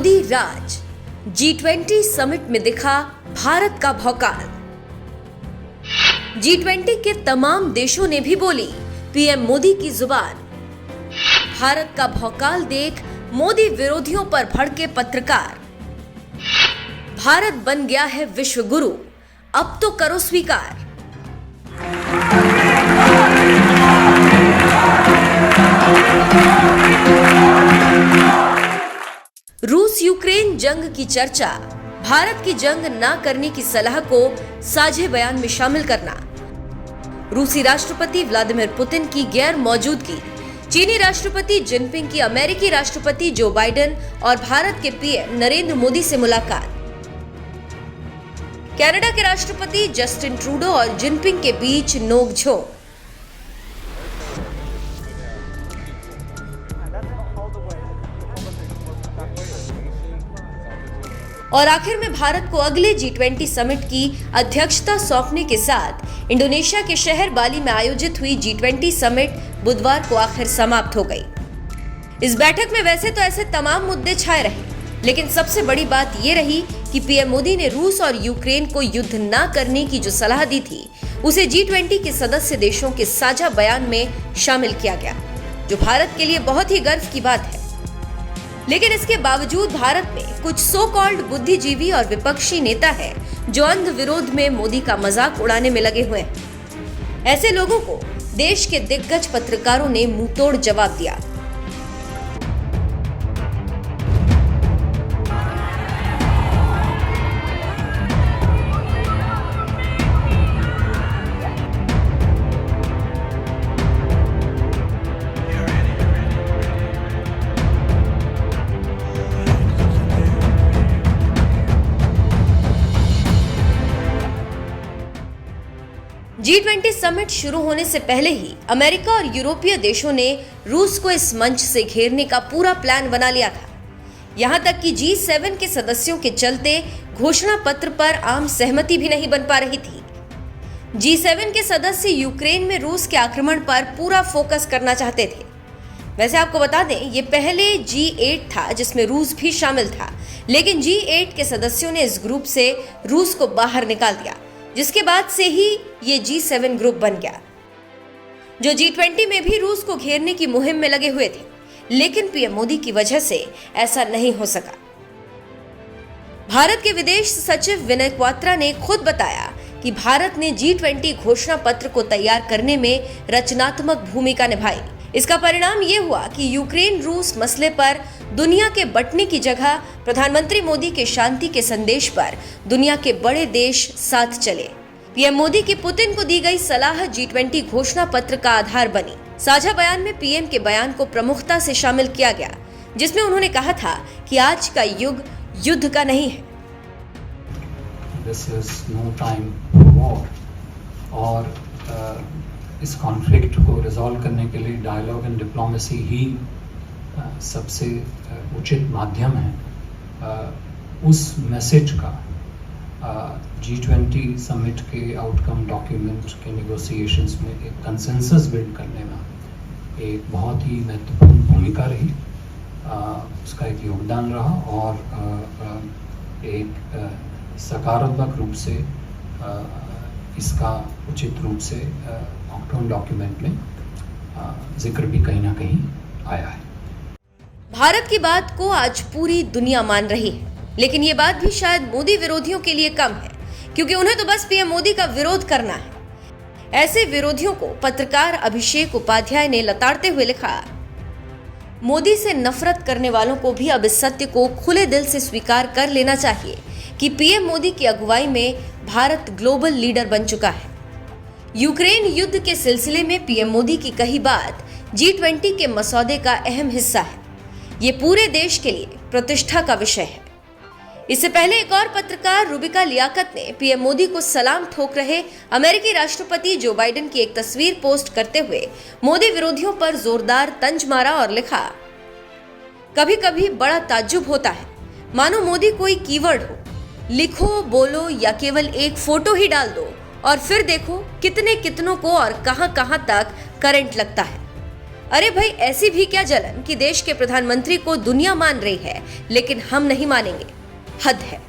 मोदी राज। G20 summit में दिखा भारत का भौकाल। G20 के तमाम देशों ने भी बोली पीएम मोदी की जुबान। भारत का भौकाल देख मोदी विरोधियों पर भड़के पत्रकार। भारत बन गया है विश्व गुरु, अब तो करो स्वीकार। रूस यूक्रेन जंग की चर्चा, भारत की जंग ना करने की सलाह को साझे बयान में शामिल करना, रूसी राष्ट्रपति व्लादिमीर पुतिन की गैर मौजूदगी, चीनी राष्ट्रपति जिनपिंग की अमेरिकी राष्ट्रपति जो बाइडेन और भारत के पीएम नरेंद्र मोदी से मुलाकात, कनाडा के राष्ट्रपति जस्टिन ट्रूडो और जिनपिंग के बीच नोकझोंक, और आखिर में भारत को अगले G20 समिट की अध्यक्षता सौंपने के साथ इंडोनेशिया के शहर बाली में आयोजित हुई G20 समिट बुधवार को आखिर समाप्त हो गई। इस बैठक में वैसे तो ऐसे तमाम मुद्दे छाए रहे, लेकिन सबसे बड़ी बात यह रही कि पीएम मोदी ने रूस और यूक्रेन को युद्ध न करने की जो सलाह दी थी, उसे G20 के सदस्य देशों के साझा बयान में शामिल किया गया, जो भारत के लिए बहुत ही गर्व की बात है। लेकिन इसके बावजूद भारत में कुछ सो कॉल्ड बुद्धिजीवी और विपक्षी नेता हैं जो अंध विरोध में मोदी का मजाक उड़ाने में लगे हुए हैं। ऐसे लोगों को देश के दिग्गज पत्रकारों ने मुंहतोड़ जवाब दिया। G20 समिट शुरू होने से पहले ही अमेरिका और यूरोपीय देशों ने रूस को इस मंच से घेरने का पूरा प्लान बना लिया था। यहां तक कि G7 के सदस्यों के चलते घोषणा पत्र पर आम सहमति भी नहीं बन पा रही थी। G7 के सदस्य यूक्रेन में रूस के आक्रमण पर पूरा फोकस करना चाहते थे। वैसे आपको बता दें, ये पहले G8 था जिसमें रूस भी शामिल था, लेकिन G8 के सदस्यों ने इस ग्रुप से रूस को बाहर निकाल दिया, जिसके बाद से ही ये G7 ग्रुप बन गया, जो G20 में भी रूस को घेरने की मुहिम में लगे हुए थे। लेकिन पीएम मोदी की वजह से ऐसा नहीं हो सका। भारत के विदेश सचिव विनय क्वात्रा ने खुद बताया कि भारत ने G20 घोषणा पत्र को तैयार करने में रचनात्मक भूमिका निभाई। इसका परिणाम ये हुआ कि यूक्रेन रूस मसले पर दुनिया के बंटने की जगह प्रधानमंत्री मोदी के शांति के संदेश पर दुनिया के बड़े देश साथ चले। पीएम मोदी की पुतिन को दी गई सलाह G20 घोषणा पत्र का आधार बनी। साझा बयान में पीएम के बयान को प्रमुखता से शामिल किया गया, जिसमें उन्होंने कहा था कि आज का युग युद्ध का नहीं है। This is no time for war, और इस कॉन्फ्लिक्ट को रिजॉल्व करने के लिए डायलॉग एंड डिप्लोमेसी ही सबसे उचित माध्यम है। उस मैसेज का G20 समिट के आउटकम डॉक्यूमेंट के नेगोशिएशंस में एक कंसेंसस बिल्ड करने में एक बहुत ही महत्वपूर्ण भूमिका रही, उसका एक योगदान रहा, और एक सकारात्मक रूप से इसका उचित रूप से आउटकम डॉक्यूमेंट में जिक्र भी कहीं ना कहीं आया है। भारत की बात को आज पूरी दुनिया मान रही है, लेकिन ये बात भी शायद मोदी विरोधियों के लिए कम है, क्योंकि उन्हें तो बस पीएम मोदी का विरोध करना है। ऐसे विरोधियों को पत्रकार अभिषेक उपाध्याय ने लताड़ते हुए लिखा, मोदी से नफरत करने वालों को भी अब इस सत्य को खुले दिल से स्वीकार कर लेना चाहिए कि पीएम मोदी की अगुवाई में भारत ग्लोबल लीडर बन चुका है। यूक्रेन युद्ध के सिलसिले में पीएम मोदी की कही बात G20 के मसौदे का अहम हिस्सा है। ये पूरे देश के लिए प्रतिष्ठा का विषय है। इससे पहले एक और पत्रकार रुबिका लियाकत ने पीएम मोदी को सलाम ठोक रहे अमेरिकी राष्ट्रपति जो बाइडेन की एक तस्वीर पोस्ट करते हुए मोदी विरोधियों पर जोरदार तंज मारा और लिखा, कभी कभी बड़ा ताज्जुब होता है, मानो मोदी कोई कीवर्ड हो, लिखो, बोलो या केवल एक फोटो ही डाल दो और फिर देखो कितने कितनों को और कहां कहां तक करंट लगता है। अरे भाई, ऐसी भी क्या जलन कि देश के प्रधानमंत्री को दुनिया मान रही है लेकिन हम नहीं मानेंगे। हद है।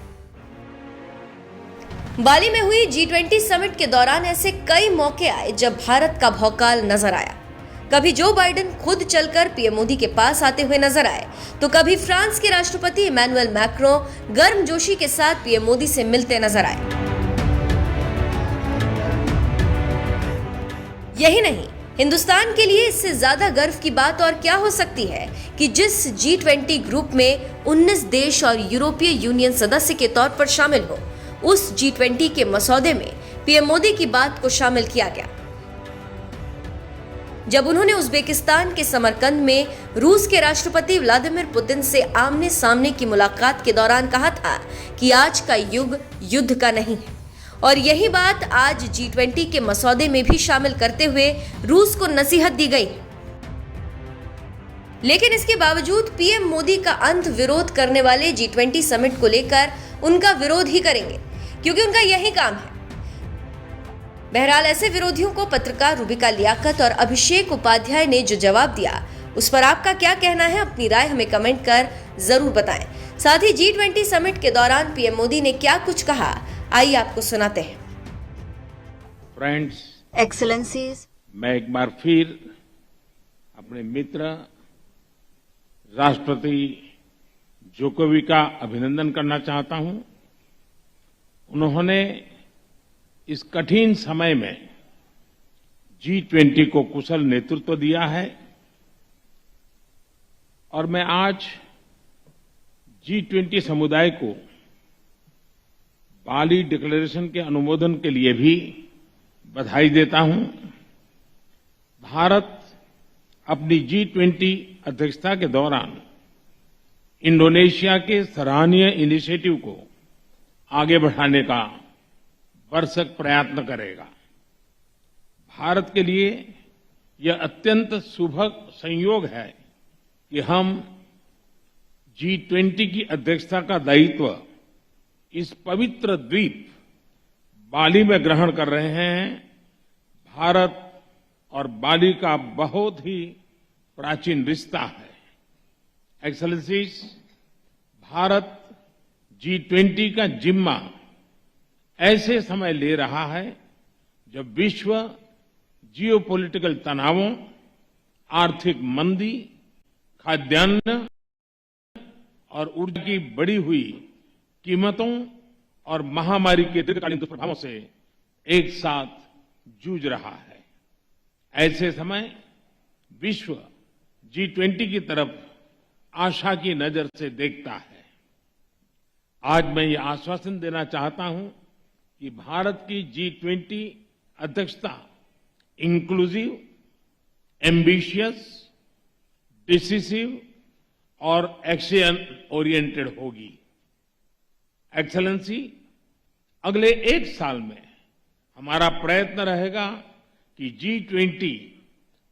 बाली में हुई G20 समिट के दौरान ऐसे कई मौके आए जब भारत का भौकाल नजर आया। कभी जो बाइडेन खुद चलकर पीएम मोदी के पास आते हुए नजर आए, तो कभी फ्रांस के राष्ट्रपति इमैनुअल मैक्रों गर्मजोशी के साथ पीएम मोदी से मिलते नजर आए। यही नहीं, हिंदुस्तान के लिए इससे ज्यादा गर्व की बात और क्या हो सकती है कि जिस G20 ग्रुप में 19 देश और यूरोपीय यूनियन सदस्य के तौर पर शामिल हो, उस G20 के मसौदे में पीएम मोदी की बात को शामिल किया गया। जब उन्होंने उज्बेकिस्तान के समरकंद में रूस के राष्ट्रपति व्लादिमीर पुतिन से आमने सामने की मुलाकात के दौरान कहा था कि आज का युग युद्ध का नहीं है, और यही बात आज G20 के मसौदे में भी शामिल करते हुए रूस को नसीहत दी गई। लेकिन इसके बावजूद पीएम मोदी का अंत विरोध करने वाले G20 समिट को लेकर उनका विरोध ही करेंगे, क्योंकि उनका यही काम है। बहरहाल ऐसे विरोधियों को पत्रकार रूबिका लियाकत और अभिषेक उपाध्याय ने जो जवाब दिया, उस पर आपका क्या कहना है? अपनी राय हमें कमेंट कर जरूर बताएं। साथ ही G20 समिट के दौरान पीएम मोदी ने क्या कुछ कहा, आइए आपको सुनाते हैं। फ्रेंड्स, एक्सेलेंसीज, मैं एक बार फिर अपने मित्र राष्ट्रपति जोकोविच का अभिनंदन करना चाहता हूं। उन्होंने इस कठिन समय में G20 को कुशल नेतृत्व दिया है, और मैं आज G20 समुदाय को बाली डिक्लेरेशन के अनुमोदन के लिए भी बधाई देता हूं। भारत अपनी G20 अध्यक्षता के दौरान इंडोनेशिया के सराहनीय इनिशिएटिव को आगे बढ़ाने का भरसक प्रयत्न करेगा। भारत के लिए यह अत्यंत शुभ संयोग है कि हम G20 की अध्यक्षता का दायित्व इस पवित्र द्वीप बाली में ग्रहण कर रहे हैं। भारत और बाली का बहुत ही प्राचीन रिश्ता है। एक्सेलेंसीज, भारत G20 का जिम्मा ऐसे समय ले रहा है जब विश्व जियोपॉलिटिकल तनावों, आर्थिक मंदी, खाद्यान्न और ऊर्जा की बढ़ी हुई कीमतों और महामारी के दीर्घकालीन दुष्प्रभावों से एक साथ जूझ रहा है। ऐसे समय विश्व G20 की तरफ आशा की नजर से देखता है। आज मैं ये आश्वासन देना चाहता हूं कि भारत की G20 अध्यक्षता इंक्लूसिव, एम्बिशियस, डिसिसिव और एक्शन ओरिएंटेड होगी। एक्सेलेंसी, अगले एक साल में हमारा प्रयत्न रहेगा कि G20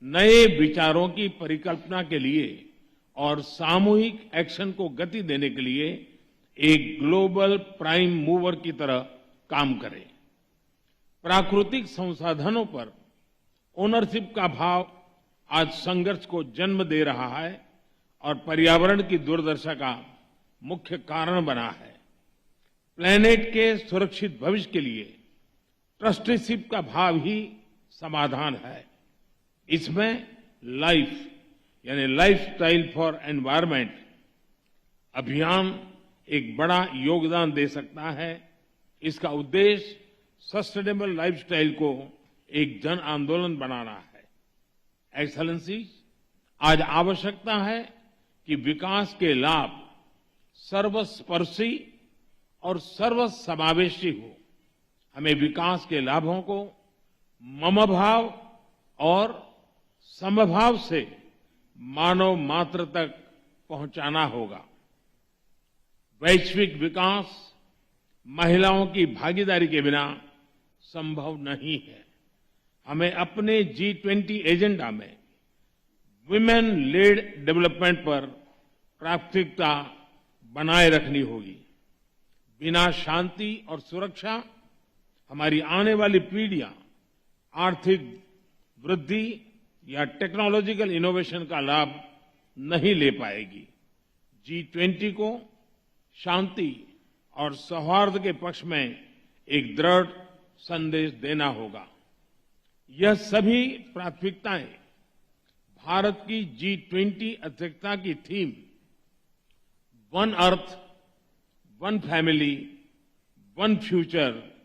नए विचारों की परिकल्पना के लिए और सामूहिक एक्शन को गति देने के लिए एक ग्लोबल प्राइम मूवर की तरह काम करे। प्राकृतिक संसाधनों पर ओनरशिप का भाव आज संघर्ष को जन्म दे रहा है और पर्यावरण की दुर्दशा का मुख्य कारण बना है। प्लेनेट के सुरक्षित भविष्य के लिए ट्रस्टीशिप का भाव ही समाधान है। इसमें लाइफ यानी लाइफस्टाइल फॉर एनवायरनमेंट अभियान एक बड़ा योगदान दे सकता है। इसका उद्देश्य सस्टेनेबल लाइफस्टाइल को एक जन आंदोलन बनाना है। एक्सेलेंसी, आज आवश्यकता है कि विकास के लाभ सर्वस्पर्शी और सर्वसमावेशी हो। हमें विकास के लाभों को ममभाव और समभाव से मानव मात्र तक पहुंचाना होगा। वैश्विक विकास महिलाओं की भागीदारी के बिना संभव नहीं है। हमें अपने G20 एजेंडा में वुमेन लेड डेवलपमेंट पर प्राथमिकता बनाए रखनी होगी। बिना शांति और सुरक्षा हमारी आने वाली पीढ़ियां आर्थिक वृद्धि या टेक्नोलॉजिकल इनोवेशन का लाभ नहीं ले पाएगी। G20 को शांति और सौहार्द के पक्ष में एक दृढ़ संदेश देना होगा। यह सभी प्राथमिकताएं भारत की G20 अध्यक्षता की theme one earth, one family, one future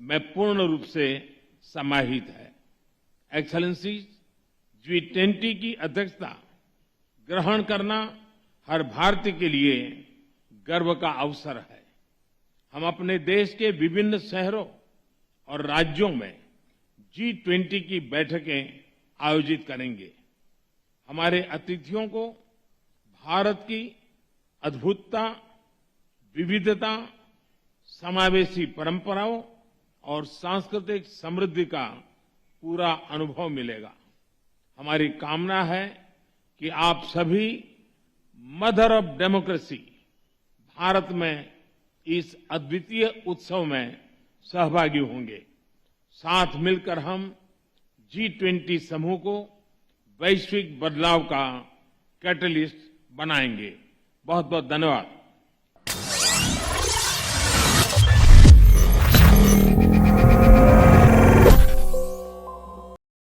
में पूर्ण रूप से समाहित है। एक्सेलेंसीज, G20 की अध्यक्षता ग्रहण करना हर भारतीय के लिए गर्व का अवसर है। हम अपने देश के विभिन्न शहरों और राज्यों में G20 की बैठकें आयोजित करेंगे। हमारे अतिथियों को भारत की अद्भुतता, विविधता, समावेशी परंपराओं और सांस्कृतिक समृद्धि का पूरा अनुभव मिलेगा। हमारी कामना है कि आप सभी मदर ऑफ डेमोक्रेसी भारत में इस अद्वितीय उत्सव में सहभागी होंगे। साथ मिलकर हम G20 समूह को वैश्विक बदलाव का कैटलिस्ट बनाएंगे। बहुत बहुत धन्यवाद।